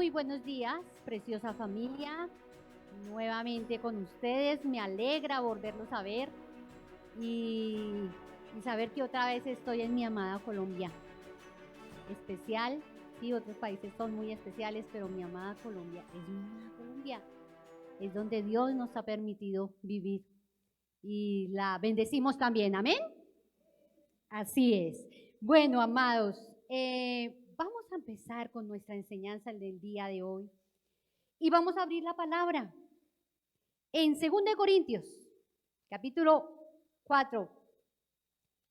Muy buenos días, preciosa familia. Nuevamente con ustedes. Me alegra volverlos a ver y saber que otra vez estoy en mi amada Colombia. Especial, sí, otros países son muy especiales, pero mi amada Colombia es mi amada Colombia. Es donde Dios nos ha permitido vivir y la bendecimos también. ¿Amén? Así es. Bueno, amados, vamos a empezar con nuestra enseñanza del día de hoy y vamos a abrir la palabra en 2 Corintios, capítulo 4,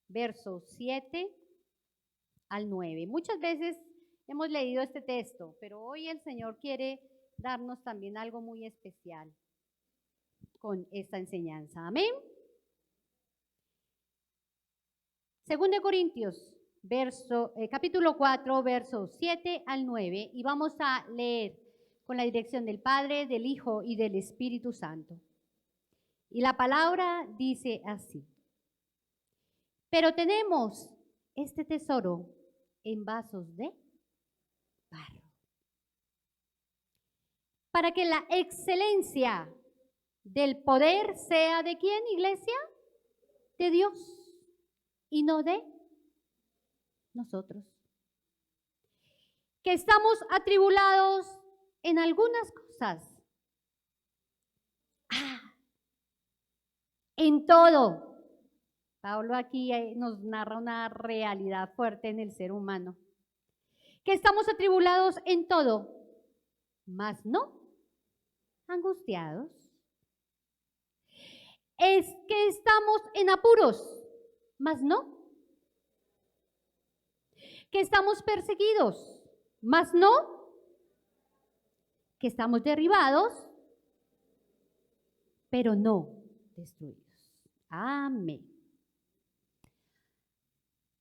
versos 7 al 9. Muchas veces hemos leído este texto, pero hoy el Señor quiere darnos también algo muy especial con esta enseñanza. Amén. 2 Corintios, capítulo 4, versos 7 al 9, y vamos a leer con la dirección del Padre, del Hijo y del Espíritu Santo. Y la palabra dice así: pero tenemos este tesoro en vasos de barro, para que la excelencia del poder sea ¿de quién, iglesia? De Dios, y no de nosotros, que estamos atribulados en algunas cosas. En todo. Pablo aquí nos narra una realidad fuerte en el ser humano. Que estamos atribulados en todo, mas no angustiados. Es que estamos en apuros, mas no. Que estamos perseguidos, mas no. Que estamos derribados, pero no destruidos. Amén.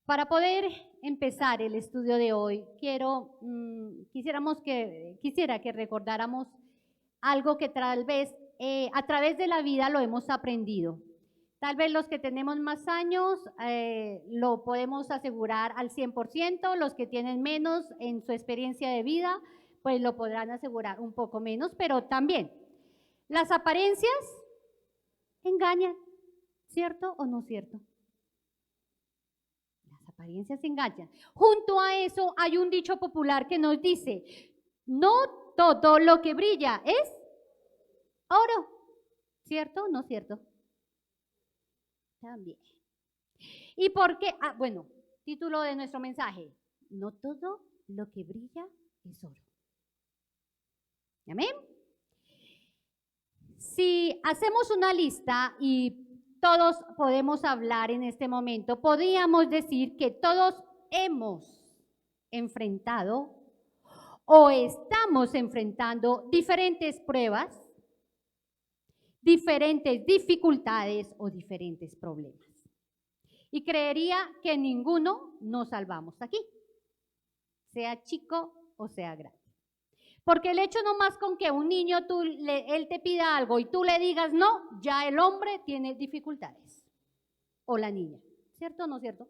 Para poder empezar el estudio de hoy, quisiera que recordáramos algo que tal vez a través de la vida lo hemos aprendido. Tal vez los que tenemos más años lo podemos asegurar al 100%, los que tienen menos en su experiencia de vida, pues lo podrán asegurar un poco menos, pero también las apariencias engañan, ¿cierto o no cierto? Las apariencias engañan. Junto a eso hay un dicho popular que nos dice: no todo lo que brilla es oro, ¿cierto o no cierto? También. ¿Y por qué? Bueno, título de nuestro mensaje: no todo lo que brilla es oro. ¿Amén? Si hacemos una lista y todos podemos hablar en este momento, podríamos decir que todos hemos enfrentado o estamos enfrentando diferentes pruebas, diferentes dificultades o diferentes problemas. Y creería que ninguno nos salvamos aquí, sea chico o sea grande. Porque el hecho nomás con que un niño, él te pida algo y tú le digas no, ya el hombre tiene dificultades. O la niña, ¿cierto o no cierto?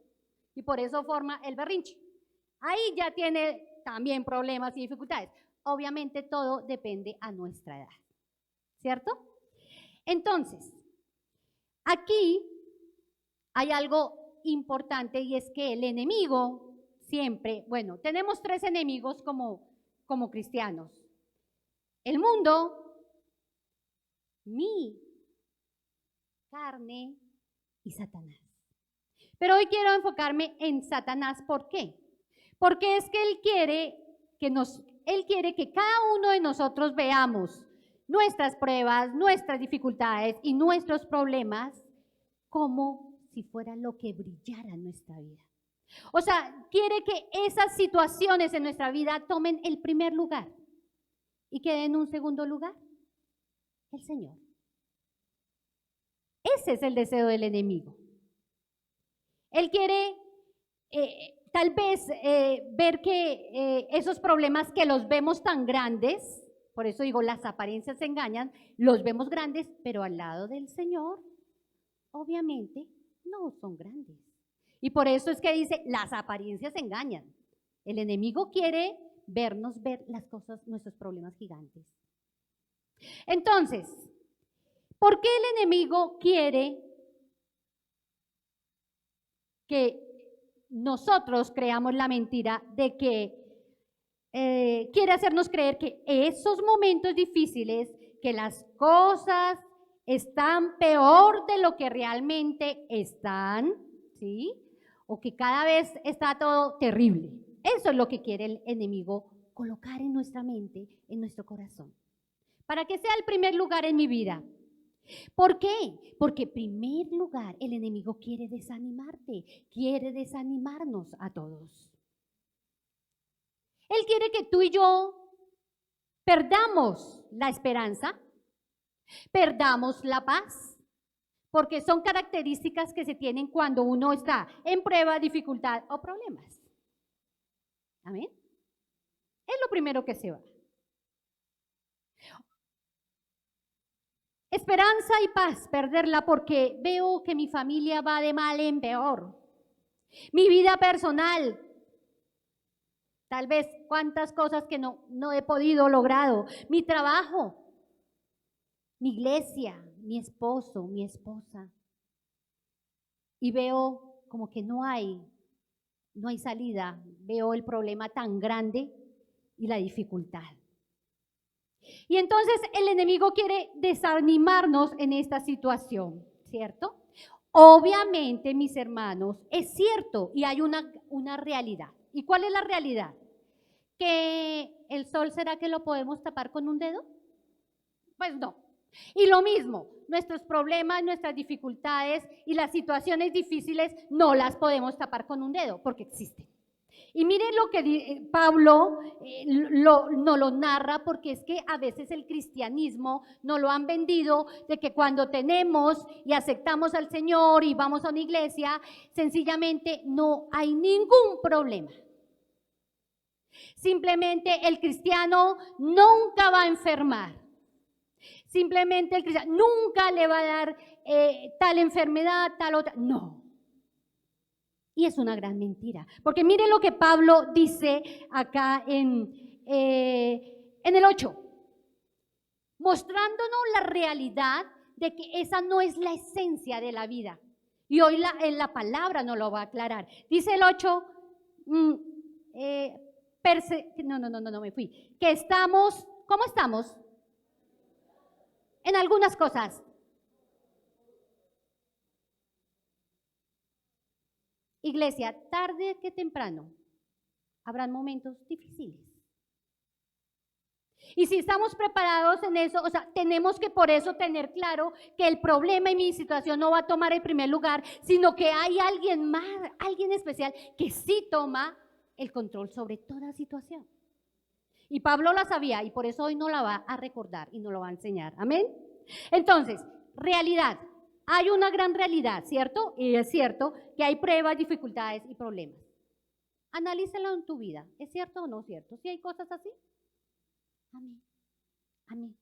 Y por eso forma el berrinche. Ahí ya tiene también problemas y dificultades. Obviamente todo depende a nuestra edad, ¿cierto? Entonces, aquí hay algo importante y es que el enemigo siempre, bueno, tenemos 3 enemigos como cristianos: el mundo, mi carne y Satanás. Pero hoy quiero enfocarme en Satanás. ¿Por qué? Porque es que él quiere que cada uno de nosotros veamos nuestras pruebas, nuestras dificultades y nuestros problemas como si fuera lo que brillara en nuestra vida. O sea, quiere que esas situaciones en nuestra vida tomen el primer lugar y queden en un segundo lugar el Señor. Ese es el deseo del enemigo. Él quiere tal vez ver que esos problemas que los vemos tan grandes, por eso digo, las apariencias engañan, los vemos grandes, pero al lado del Señor, obviamente, no son grandes. Y por eso es que dice, las apariencias engañan. El enemigo quiere ver las cosas, nuestros problemas gigantes. Entonces, ¿por qué el enemigo quiere que nosotros creamos la mentira de que quiere hacernos creer que esos momentos difíciles, que las cosas están peor de lo que realmente están, ¿sí? O que cada vez está todo terrible? Eso es lo que quiere el enemigo colocar en nuestra mente, en nuestro corazón, para que sea el primer lugar en mi vida. ¿Por qué? Porque en primer lugar el enemigo quiere desanimarte, quiere desanimarnos a todos. Él quiere que tú y yo perdamos la esperanza, perdamos la paz, porque son características que se tienen cuando uno está en prueba, dificultad o problemas. Amén. Es lo primero que se va. Esperanza y paz, perderla porque veo que mi familia va de mal en peor. Mi vida personal, tal vez cuántas cosas que no he podido lograr. Mi trabajo, mi iglesia, mi esposo, mi esposa. Y veo como que no hay salida. Veo el problema tan grande y la dificultad. Y entonces el enemigo quiere desanimarnos en esta situación, ¿cierto? Obviamente, mis hermanos, es cierto y hay una realidad. ¿Y cuál es la realidad? ¿Que el sol será que lo podemos tapar con un dedo? Pues no. Y lo mismo, nuestros problemas, nuestras dificultades y las situaciones difíciles no las podemos tapar con un dedo porque existen. Y miren lo que Pablo no lo narra, porque es que a veces el cristianismo nos lo han vendido de que cuando tenemos y aceptamos al Señor y vamos a una iglesia, sencillamente no hay ningún problema. Simplemente el cristiano nunca va a enfermar. Simplemente el cristiano nunca le va a dar tal enfermedad, tal otra. No. Y es una gran mentira, porque miren lo que Pablo dice acá en el 8, mostrándonos la realidad de que esa no es la esencia de la vida. Y hoy la palabra nos lo va a aclarar. Dice el 8, me fui, que estamos, ¿cómo estamos? En algunas cosas. Iglesia, tarde que temprano, habrán momentos difíciles. Y si estamos preparados en eso, o sea, tenemos que por eso tener claro que el problema y mi situación no va a tomar el primer lugar, sino que hay alguien más, alguien especial que sí toma el control sobre toda situación. Y Pablo la sabía y por eso hoy no la va a recordar y no lo va a enseñar. Amén. Entonces, realidad. Hay una gran realidad, ¿cierto? Y es cierto que hay pruebas, dificultades y problemas. Analízalo en tu vida. ¿Es cierto o no cierto? ¿Sí hay cosas así? Amén. Amén.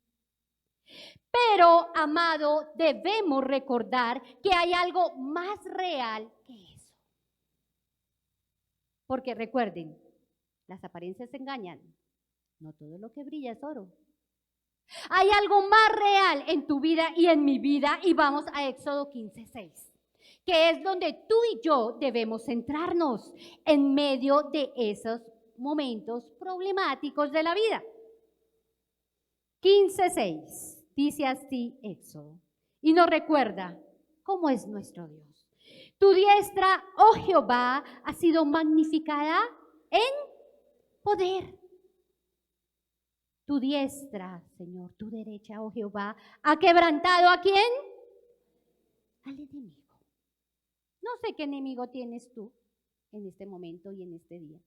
Pero, amado, debemos recordar que hay algo más real que eso. Porque recuerden, las apariencias engañan. No todo lo que brilla es oro. Hay algo más real en tu vida y en mi vida, y vamos a Éxodo 15:6, que es donde tú y yo debemos centrarnos en medio de esos momentos problemáticos de la vida. 15:6, dice así Éxodo, y nos recuerda cómo es nuestro Dios. Tu diestra, oh Jehová, ha sido magnificada en poder. Tu diestra, Señor, tu derecha, oh Jehová, ¿ha quebrantado a quién? Al enemigo. No sé qué enemigo tienes tú en este momento y en este día.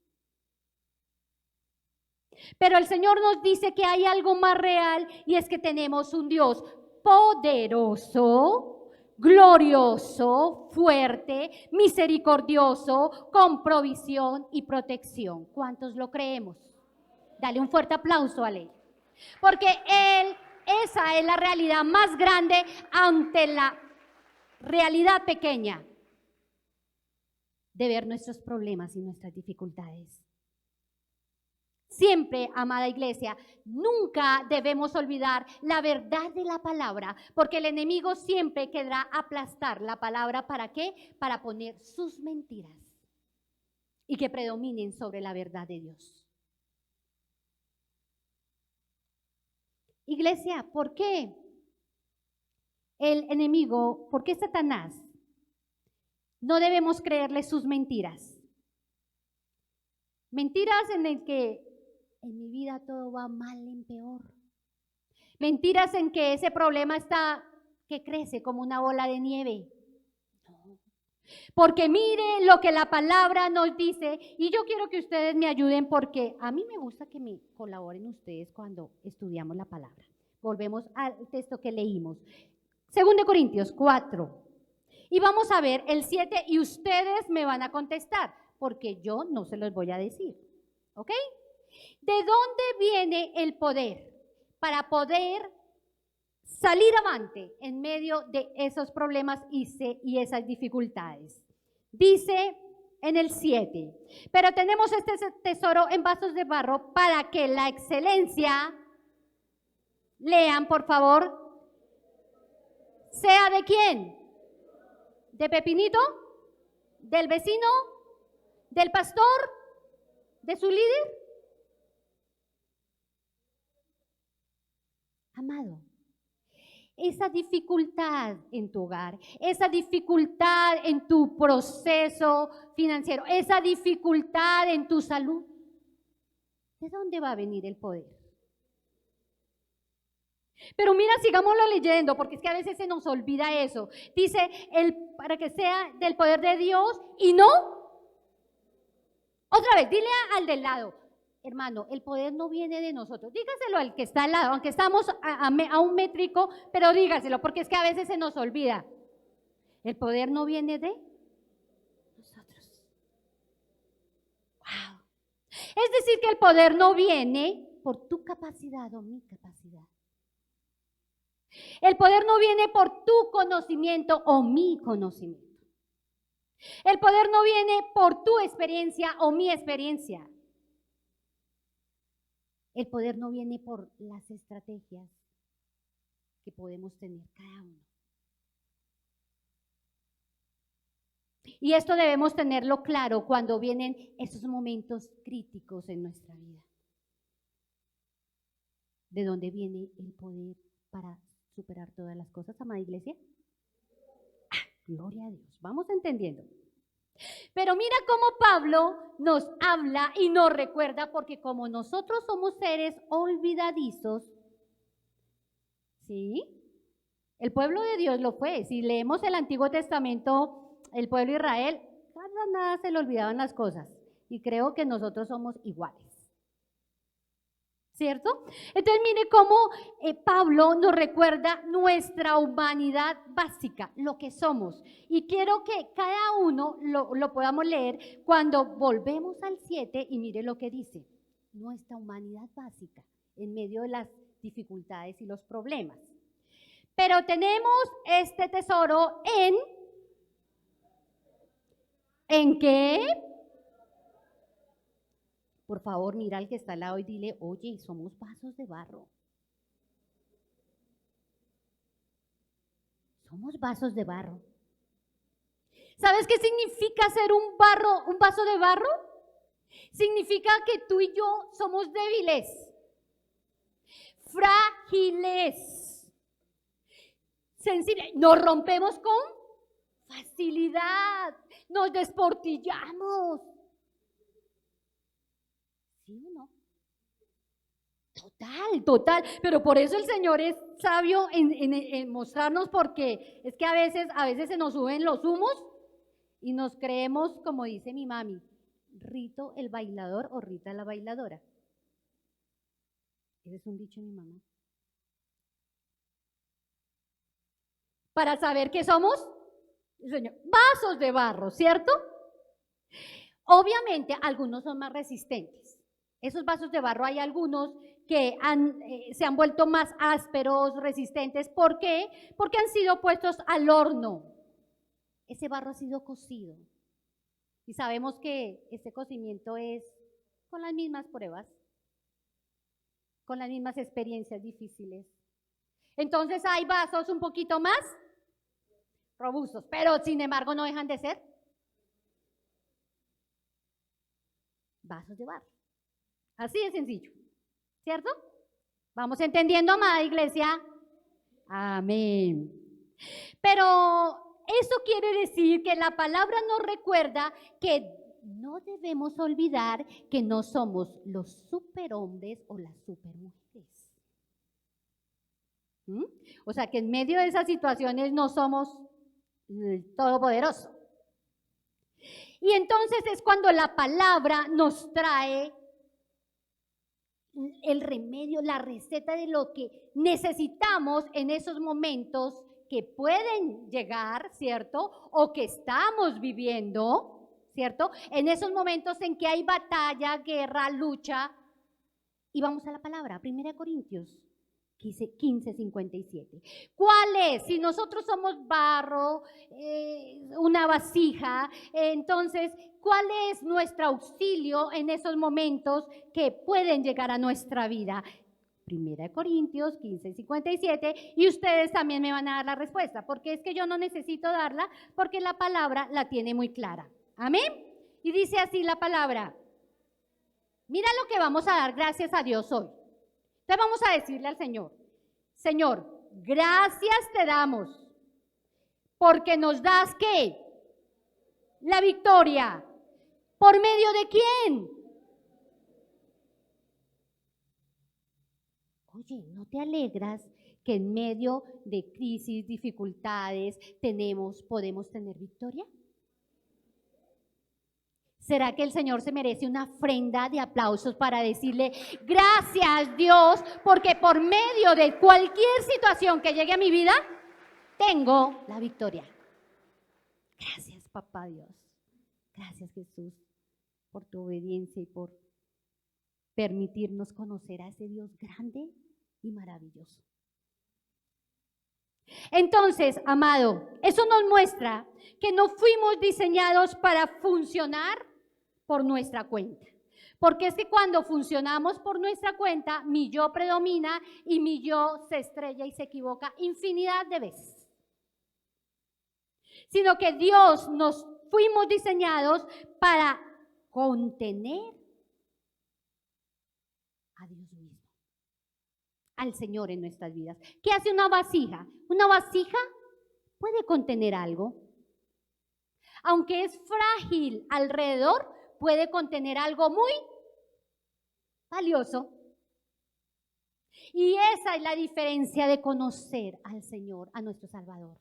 Pero el Señor nos dice que hay algo más real y es que tenemos un Dios poderoso, glorioso, fuerte, misericordioso, con provisión y protección. ¿Cuántos lo creemos? Dale un fuerte aplauso a Él. Porque esa es la realidad más grande ante la realidad pequeña de ver nuestros problemas y nuestras dificultades. Siempre, amada iglesia, nunca debemos olvidar la verdad de la palabra, porque el enemigo siempre querrá aplastar la palabra. ¿Para qué? Para poner sus mentiras y que predominen sobre la verdad de Dios. Iglesia, ¿por qué el enemigo, por qué Satanás no debemos creerle sus mentiras? Mentiras en el que en mi vida todo va mal en peor. Mentiras en que ese problema está que crece como una bola de nieve. No. Porque mire lo que la palabra nos dice, y yo quiero que ustedes me ayuden porque a mí me gusta que me colaboren ustedes cuando estudiamos la palabra. Volvemos al texto que leímos. 2 Corintios 4. Y vamos a ver el 7 y ustedes me van a contestar, porque yo no se los voy a decir. ¿Ok? ¿De dónde viene el poder para poder salir avante en medio de esos problemas y esas dificultades? Dice en el 7, pero tenemos este tesoro en vasos de barro para que la excelencia, lean por favor, ¿sea de quién? ¿De Pepinito? ¿Del vecino? ¿Del pastor? ¿De su líder? Amado, esa dificultad en tu hogar, esa dificultad en tu proceso financiero, esa dificultad en tu salud, ¿de dónde va a venir el poder? Pero mira, sigámoslo leyendo, porque es que a veces se nos olvida eso. Dice, para que sea del poder de Dios y no. Otra vez, dile al del lado, hermano, el poder no viene de nosotros. Dígaselo al que está al lado, aunque estamos a un métrico, pero dígaselo, porque es que a veces se nos olvida. El poder no viene de nosotros. Wow. Es decir, que el poder no viene por tu capacidad o mi capacidad. El poder no viene por tu conocimiento o mi conocimiento. El poder no viene por tu experiencia o mi experiencia. El poder no viene por las estrategias que podemos tener cada uno. Y esto debemos tenerlo claro cuando vienen esos momentos críticos en nuestra vida. ¿De dónde viene el poder para superar todas las cosas, amada iglesia? Gloria a Dios, vamos entendiendo. Pero mira cómo Pablo nos habla y nos recuerda, porque como nosotros somos seres olvidadizos, ¿sí? El pueblo de Dios lo fue. Si leemos el Antiguo Testamento, el pueblo de Israel, nada se le olvidaban las cosas. Y creo que nosotros somos iguales. ¿Cierto? Entonces mire cómo Pablo nos recuerda nuestra humanidad básica, lo que somos. Y quiero que cada uno lo podamos leer cuando volvemos al 7 y mire lo que dice. Nuestra humanidad básica en medio de las dificultades y los problemas. Pero tenemos este tesoro ¿en qué? Por favor, mira al que está al lado y dile, oye, somos vasos de barro. Somos vasos de barro. ¿Sabes qué significa ser un vaso de barro? Significa que tú y yo somos débiles, frágiles, sensibles. Nos rompemos con facilidad, nos desportillamos. ¿Sí o no? Total, pero por eso el Señor es sabio en mostrarnos, porque es que a veces se nos suben los humos y nos creemos, como dice mi mami, Rito el bailador o Rita la bailadora. Ese es un dicho de mi mamá. Para saber qué somos, Señor, vasos de barro, ¿cierto? Obviamente algunos son más resistentes. Esos vasos de barro hay algunos que se han vuelto más ásperos, resistentes. ¿Por qué? Porque han sido puestos al horno. Ese barro ha sido cocido. Y sabemos que ese cocimiento es con las mismas pruebas. con las mismas experiencias difíciles. Entonces hay vasos un poquito más robustos, pero sin embargo no dejan de ser vasos de barro. Así de sencillo, ¿cierto? ¿Vamos entendiendo, amada iglesia? Amén. Pero eso quiere decir que la palabra nos recuerda que no debemos olvidar que no somos los superhombres o las supermujeres. O sea, que en medio de esas situaciones no somos el todopoderoso. Y entonces es cuando la palabra nos trae el remedio, la receta de lo que necesitamos en esos momentos que pueden llegar, ¿cierto? O que estamos viviendo, ¿cierto? En esos momentos en que hay batalla, guerra, lucha. Y vamos a la palabra, 1 Corintios 15:57. ¿Cuál es? Si nosotros somos barro, una vasija, entonces, ¿cuál es nuestro auxilio en esos momentos que pueden llegar a nuestra vida? 1 Corintios 15:57, y ustedes también me van a dar la respuesta, porque es que yo no necesito darla, porque la palabra la tiene muy clara. ¿Amén? Y dice así la palabra. Mira lo que vamos a dar gracias a Dios hoy. Entonces vamos a decirle al Señor, Señor, gracias te damos, porque nos das, ¿qué? La victoria. ¿Por medio de quién? Oye, ¿no te alegras que en medio de crisis, dificultades, podemos tener victoria? ¿Será que el Señor se merece una ofrenda de aplausos para decirle, gracias Dios, porque por medio de cualquier situación que llegue a mi vida, tengo la victoria? Gracias, papá Dios. Gracias, Jesús, por tu obediencia y por permitirnos conocer a ese Dios grande y maravilloso. Entonces, amado, eso nos muestra que no fuimos diseñados para funcionar por nuestra cuenta. Porque es que cuando funcionamos por nuestra cuenta, mi yo predomina y mi yo se estrella y se equivoca infinidad de veces. Sino que Dios nos fuimos diseñados para contener a Dios mismo, al Señor en nuestras vidas. ¿Qué hace una vasija? Una vasija puede contener algo. Aunque es frágil alrededor, puede contener algo muy valioso. Y esa es la diferencia de conocer al Señor, a nuestro Salvador.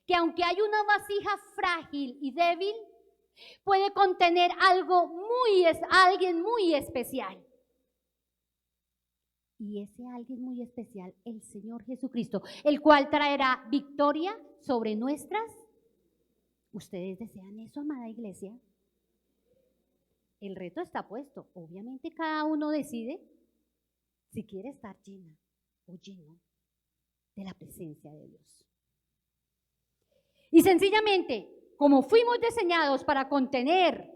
Que aunque hay una vasija frágil y débil, puede contener alguien muy especial. Y ese alguien muy especial, el Señor Jesucristo, el cual traerá victoria sobre nuestras. ¿Ustedes desean eso, amada iglesia? El reto está puesto. Obviamente cada uno decide si quiere estar llena o lleno de la presencia de Dios. Y sencillamente, como fuimos diseñados para contener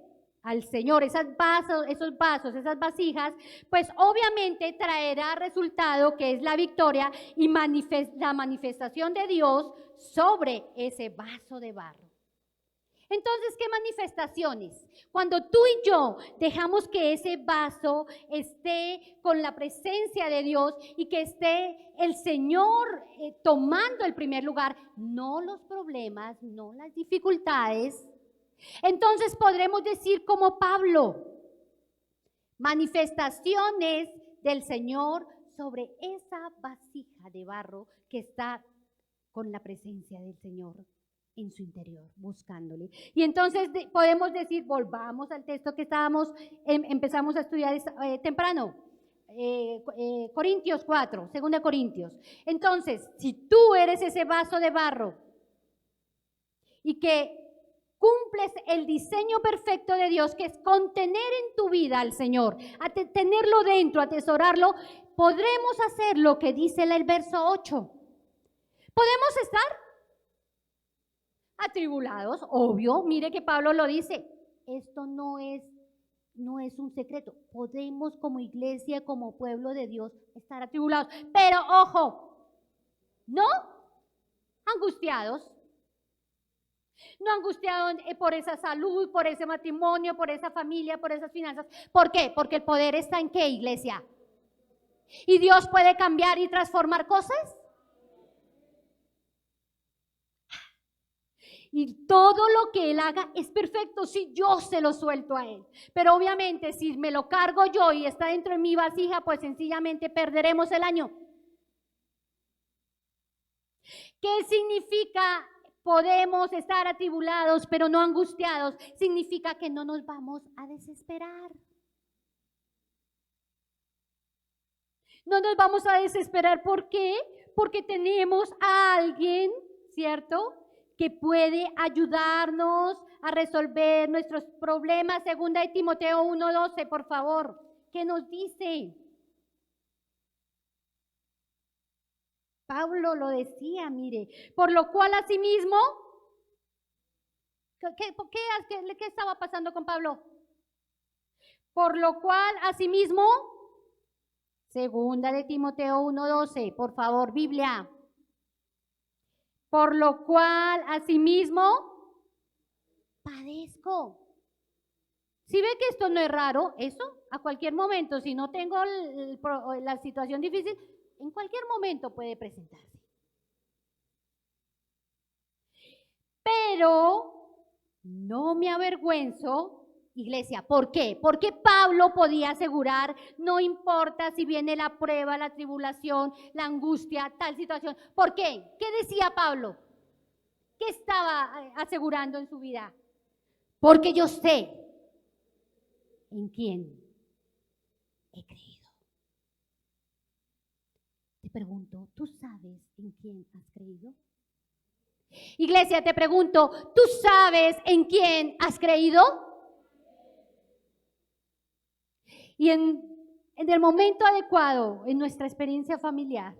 al Señor esos vasos, esas vasijas, pues obviamente traerá resultado que es la victoria y la manifestación de Dios sobre ese vaso de barro. Entonces, ¿qué manifestaciones? Cuando tú y yo dejamos que ese vaso esté con la presencia de Dios y que esté el Señor tomando el primer lugar, no los problemas, no las dificultades, entonces podremos decir como Pablo, manifestaciones del Señor sobre esa vasija de barro que está con la presencia del Señor en su interior, buscándole. Y entonces podemos decir, volvamos al texto que empezamos a estudiar temprano, Corintios 4, 2 Corintios. Entonces, si tú eres ese vaso de barro y que cumples el diseño perfecto de Dios, que es contener en tu vida al Señor, tenerlo dentro, atesorarlo, podremos hacer lo que dice el verso 8. Podemos estar atribulados, obvio, mire que Pablo lo dice, esto no es no es un secreto. Podemos como iglesia, como pueblo de Dios, estar atribulados. Pero ojo, no angustiados. No angustiados por esa salud, por ese matrimonio, por esa familia, por esas finanzas. ¿Por qué? Porque el poder está en ¿qué, iglesia? ¿Y Dios puede cambiar y transformar cosas? Y todo lo que Él haga es perfecto si yo se lo suelto a Él. Pero obviamente si me lo cargo yo y está dentro de mi vasija, pues sencillamente perderemos el año. ¿Qué significa podemos estar atribulados pero no angustiados? Significa que no nos vamos a desesperar. No nos vamos a desesperar. ¿Por qué? Porque tenemos a alguien, ¿cierto?, que puede ayudarnos a resolver nuestros problemas. Segunda de Timoteo 1:12, por favor. ¿Qué nos dice? Pablo lo decía, mire, por lo cual asimismo, ¿qué estaba pasando con Pablo? Por lo cual asimismo, segunda de Timoteo 1:12, por favor, Biblia. Por lo cual asimismo padezco. ¿Sí ve que esto no es raro? Eso, a cualquier momento, si no tengo la situación difícil, en cualquier momento puede presentarse. Pero no me avergüenzo, iglesia. ¿Por qué? Porque Pablo podía asegurar, no importa si viene la prueba, la tribulación, la angustia, tal situación. ¿Por qué? ¿Qué decía Pablo? ¿Qué estaba asegurando en su vida? Porque yo sé en quién he creído. Te pregunto, ¿tú sabes en quién has creído? Iglesia, te pregunto, ¿tú sabes en quién has creído? Y en el momento adecuado, en nuestra experiencia familiar,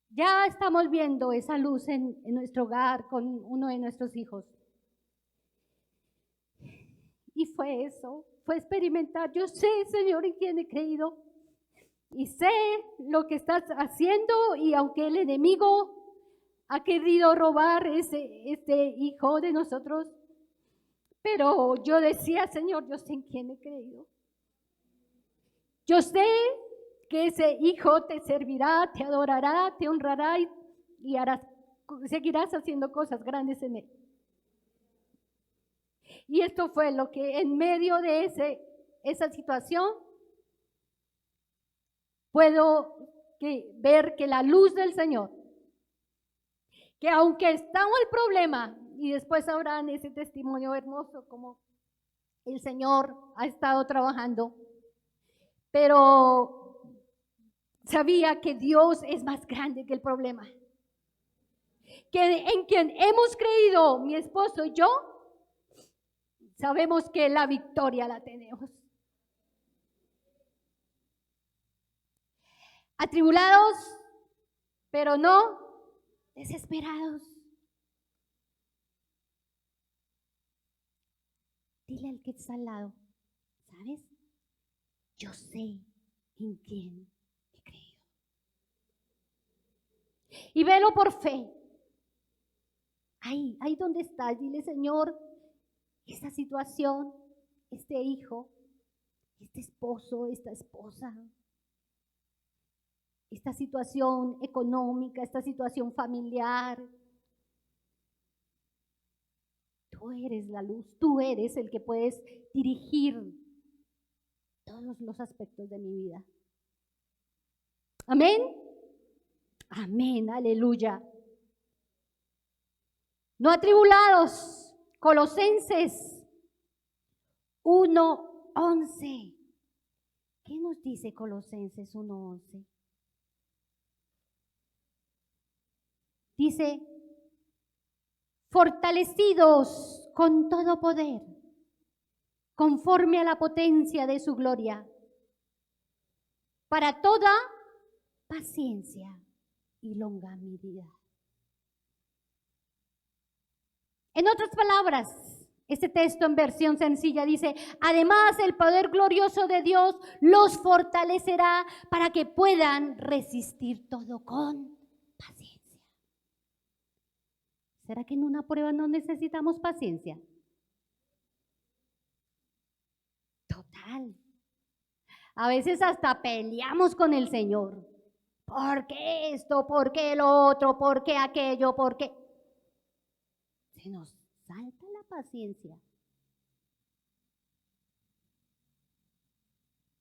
ya estamos viendo esa luz en nuestro hogar con uno de nuestros hijos. Y fue eso, fue experimentar. Yo sé, Señor, en quién he creído. Y sé lo que estás haciendo, y aunque el enemigo ha querido robar este hijo de nosotros, pero yo decía, Señor, yo sé en quién he creído. Yo sé que ese hijo te servirá, te adorará, te honrará y seguirás haciendo cosas grandes en él. Y esto fue lo que en medio de esa situación puedo ver que la luz del Señor, que aunque estaba el problema, y después habrán ese testimonio hermoso como el Señor ha estado trabajando, pero sabía que Dios es más grande que el problema, que en quien hemos creído mi esposo y yo, sabemos que la victoria la tenemos. Atribulados, pero no desesperados. Dile al que está al lado, ¿sabes? Yo sé en quién he creído. Y velo por fe. Ahí donde estás, dile, Señor, esta situación, este hijo, este esposo, esta esposa, esta situación económica, esta situación familiar. Tú eres la luz, tú eres el que puedes dirigir todos los aspectos de mi vida. Amén. Amén, aleluya. No atribulados. Colosenses 1:11. ¿Qué nos dice Colosenses 1:11? Dice, fortalecidos con todo poder, conforme a la potencia de su gloria, para toda paciencia y longanimidad. En otras palabras, Este texto en versión sencilla dice: además el poder glorioso de Dios los fortalecerá para que puedan resistir todo con paciencia. ¿Será que en una prueba no necesitamos paciencia? Total. A veces hasta peleamos con el Señor. ¿Por qué esto? ¿Por qué lo otro? ¿Por qué aquello? ¿Por qué? Se nos salta la paciencia.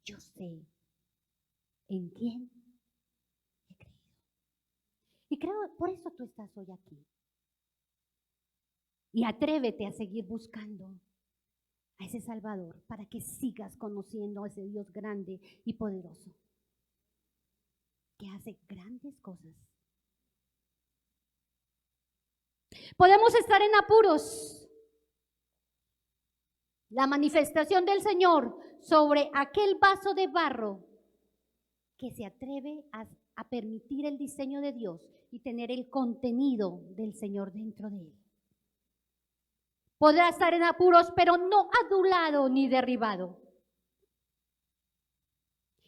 Yo sé en quién he creído. Y creo, por eso tú estás hoy aquí. Y atrévete a seguir buscando a ese Salvador para que sigas conociendo a ese Dios grande y poderoso, que hace grandes cosas. Podemos estar en apuros. La manifestación del Señor sobre aquel vaso de barro que se atreve a permitir el diseño de Dios y tener el contenido del Señor dentro de él. Podrá estar en apuros, pero no adulado ni derribado.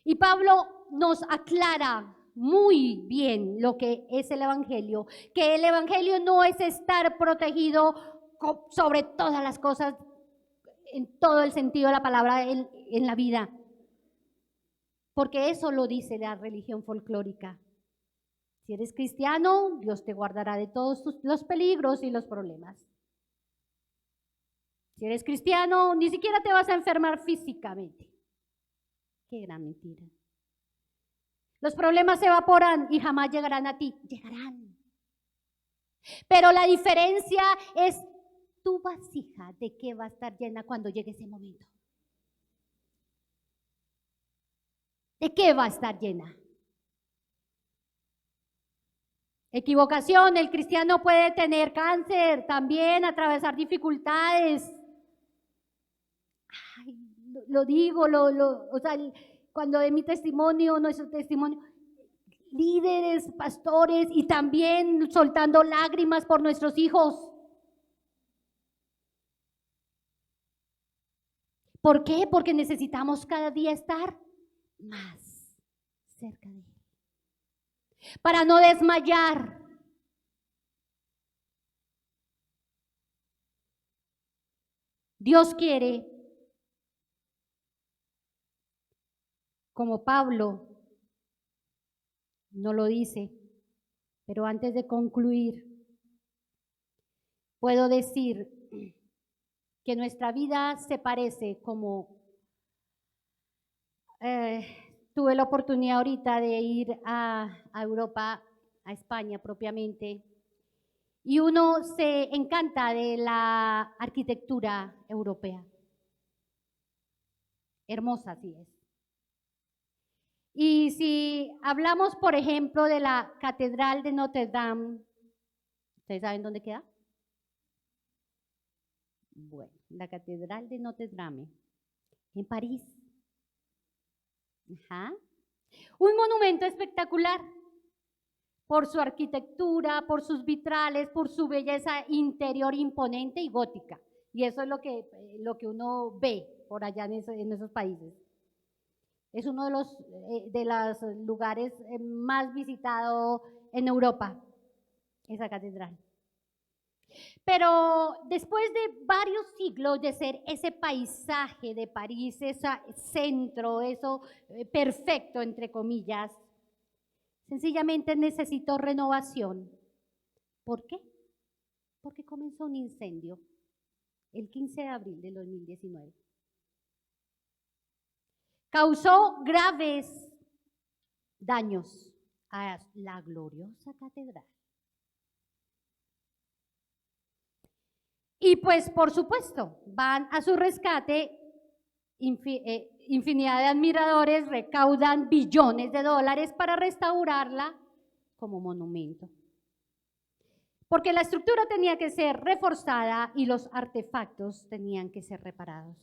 Y Pablo nos aclara muy bien lo que es el Evangelio, que el Evangelio no es estar protegido sobre todas las cosas, en todo el sentido de la palabra en la vida, porque eso lo dice la religión folclórica. Si eres cristiano, Dios te guardará de todos los peligros y los problemas. Si eres cristiano, ni siquiera te vas a enfermar físicamente. Qué gran mentira. Los problemas se evaporan y jamás llegarán a ti. Llegarán. Pero la diferencia es tu vasija de qué va a estar llena cuando llegue ese momento. ¿De qué va a estar llena? Equivocación, el cristiano puede tener cáncer, también atravesar dificultades. Ay, lo digo, o sea, cuando de mi testimonio, nuestro testimonio, líderes, pastores y también soltando lágrimas por nuestros hijos. ¿Por qué? Porque necesitamos cada día estar más cerca de Él. Para no desmayar. Dios quiere, como Pablo no lo dice, pero antes de concluir, puedo decir que nuestra vida se parece como, tuve la oportunidad ahorita de ir a Europa, a España propiamente, y uno se encanta de la arquitectura europea. Hermosa, sí es. Y si hablamos, por ejemplo, de la Catedral de Notre Dame, ¿ustedes saben dónde queda? Bueno, la Catedral de Notre Dame, en París. Ajá. Un monumento espectacular por su arquitectura, por sus vitrales, por su belleza interior imponente y gótica. Y eso es lo que uno ve por allá en esos países. Es uno de los lugares más visitados en Europa, esa catedral. Pero después de varios siglos de ser ese paisaje de París, ese centro, eso perfecto, entre comillas, sencillamente necesitó renovación. ¿Por qué? Porque comenzó un incendio el 15 de abril del 2019. Causó graves daños a la gloriosa catedral. Y pues, por supuesto, van a su rescate infinidad de admiradores, recaudan billones de dólares para restaurarla como monumento. Porque la estructura tenía que ser reforzada y los artefactos tenían que ser reparados.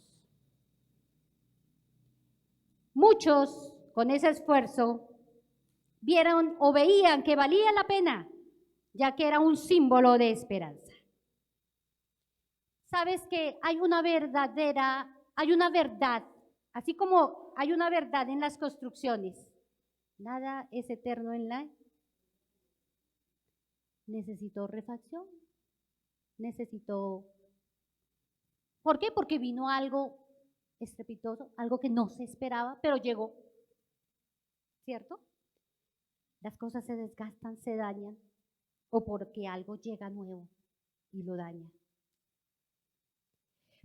Muchos, con ese esfuerzo, vieron o veían que valía la pena, ya que era un símbolo de esperanza. sabes que hay una verdad, así como hay una verdad en las construcciones. Nada es eterno en la... Necesitó refacción, necesitó... ¿Por qué? Porque vino algo estrepitoso, algo que no se esperaba, pero llegó, ¿cierto? Las cosas se desgastan, se dañan, o porque algo llega nuevo y lo daña.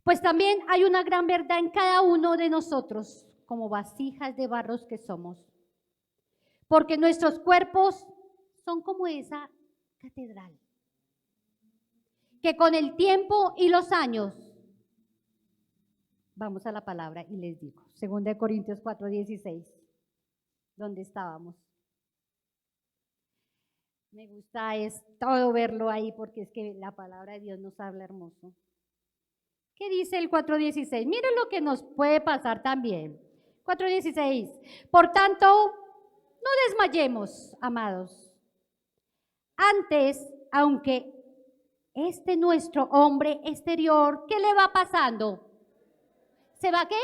Pues también hay una gran verdad en cada uno de nosotros, como vasijas de barros que somos. Porque nuestros cuerpos son como esa catedral, que con el tiempo y los años, vamos a la palabra y les digo, 2 Corintios 4:16, ¿dónde estábamos? Me gusta es todo verlo ahí porque es que la palabra de Dios nos habla hermoso. ¿Qué dice el 4:16? Miren lo que nos puede pasar también. 4:16. Por tanto, no desmayemos, amados. Antes, aunque este nuestro hombre exterior, ¿qué le va pasando? ¿Se va qué?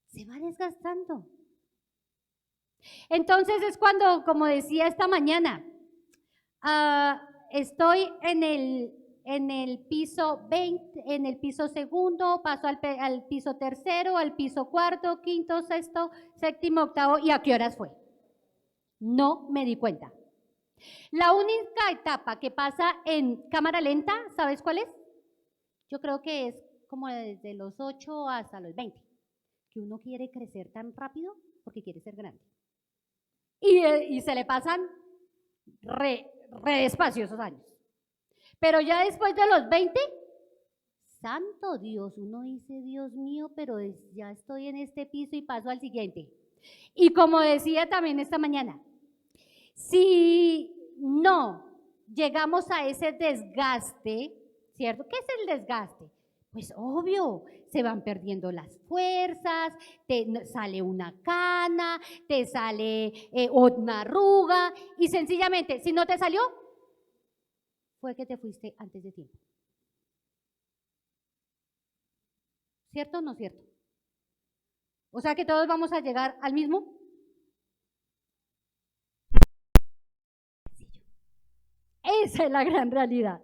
Se va desgastando. Entonces es cuando, como decía esta mañana, estoy en el piso 20, en el piso segundo, paso al piso tercero, al piso cuarto, quinto, sexto, séptimo, octavo, ¿y a qué horas fue? No me di cuenta. La única etapa que pasa en cámara lenta, ¿sabes cuál es? Yo creo que es como desde los 8 hasta los 20, que uno quiere crecer tan rápido porque quiere ser grande. Y se le pasan re despacio esos años. Pero ya después de los 20, santo Dios, uno dice, Dios mío, pero ya estoy en este piso y paso al siguiente. Y como decía también esta mañana, si no llegamos a ese desgaste, ¿cierto? ¿Qué es el desgaste? Pues obvio, se van perdiendo las fuerzas, te sale una cana, te sale una arruga y sencillamente, si no te salió, fue que te fuiste antes de tiempo. ¿Cierto o no cierto? O sea que todos vamos a llegar al mismo. Esa es la gran realidad.